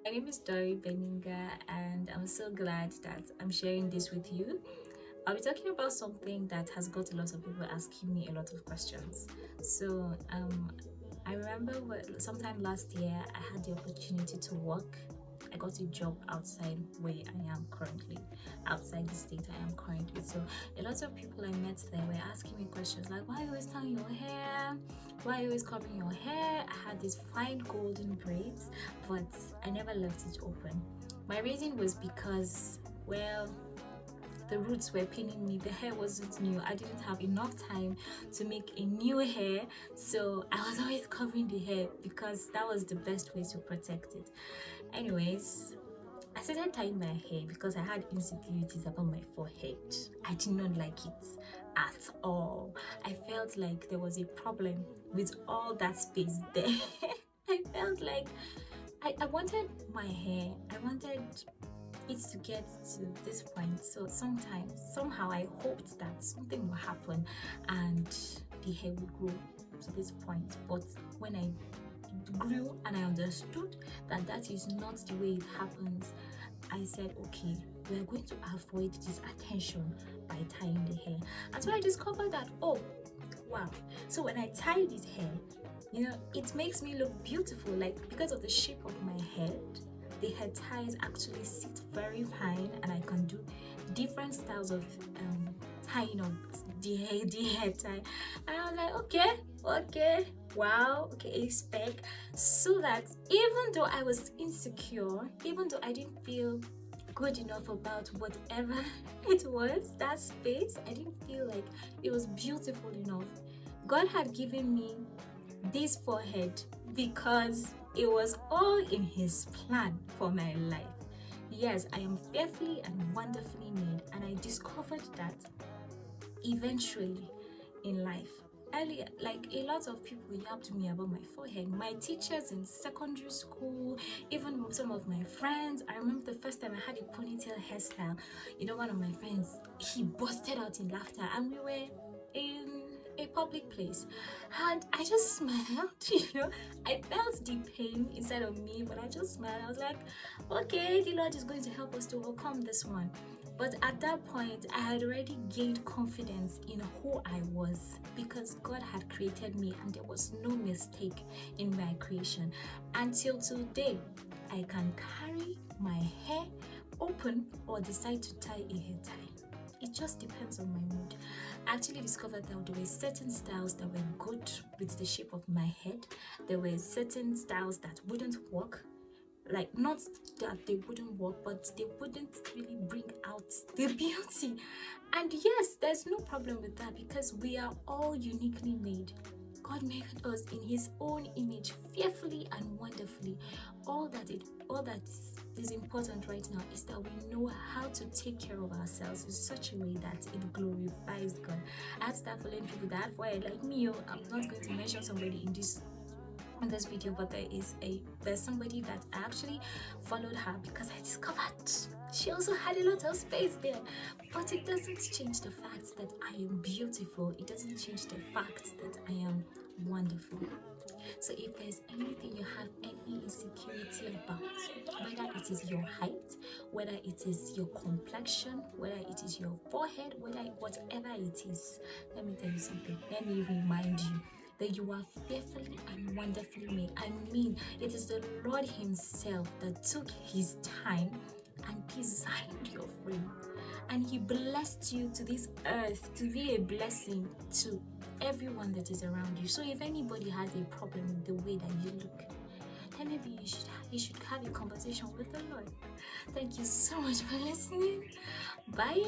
My name is Dori Beninga, and I'm so glad that I'm sharing this with you. I'll be talking about something that has got a lot of people asking me a lot of questions. So, I remember sometime last year I had the opportunity to work. I got a job outside where I am currently, outside the state I am currently. So, a lot of people I met there were asking me questions like, why are you always tying your hair? Why are you always covering your hair? I had these fine golden braids, but I never left it open. My reason was because, well, the roots were pinning me, the hair wasn't new, I didn't have enough time to make a new hair, so I was always covering the hair because that was the best way to protect it. Anyways, I started tying my hair because I had insecurities about my forehead. I did not like it at all. I felt like there was a problem with all that space there. I felt like I wanted my hair, I wanted it to get to this point. So somehow I hoped that something will happen and the hair would grow to this point. But when I grew and I understood that that is not the way it happens, I said, okay, we are going to avoid this attention by tying the hair. And so I discovered that, oh, wow. So when I tie this hair, it makes me look beautiful, like because of the shape of my head. The hair ties actually sit very fine, and I can do different styles of tying of the hair tie. And I was like, okay, wow, okay, expect. So that even though I was insecure, even though I didn't feel good enough about whatever it was, that space, I didn't feel like it was beautiful enough. God had given me this forehead because it was all in His plan for my life. Yes, I am fearfully and wonderfully made, and I discovered that eventually in life. Earlier, like a lot of people yapped me about my forehead. My teachers in secondary school, even some of my friends. I remember the first time I had a ponytail hairstyle. One of my friends, he busted out in laughter, and we were in a public place, and I just smiled. I felt the pain inside of me, but I just smiled. I was like, okay, the Lord is going to help us to overcome this one. But at that point, I had already gained confidence in who I was because God had created me and there was no mistake in my creation. Until today, I can carry my hair open or decide to tie a hair tie. It just depends on my mood. I actually discovered that there were certain styles that were good with the shape of my head. There were certain styles that wouldn't work, like not that they wouldn't work, but they wouldn't really bring out the beauty. And yes, there's no problem with that because we are all uniquely made. God made us in His own image, fearfully and wonderfully. All that is important right now is that we know how to take care of ourselves in such a way that it glorifies God. I had to start following people that why like me. I'm not going to mention somebody in this video, but there's somebody that I actually followed her because I discovered she also had a lot of space there. But it doesn't change the fact that I am beautiful. It doesn't change the fact that I am wonderful. So if there's anything you have any insecurity about, whether it is your height, whether it is your complexion, whether it is your forehead, whatever it is, let me tell you something. Let me remind you that you are fearfully and wonderfully made. I mean, it is the Lord Himself that took His time and designed your frame. And He blessed you to this earth to be a blessing to everyone that is around you. So if anybody has a problem with the way that you look, then maybe you should have a conversation with the Lord. Thank you so much for listening. Bye.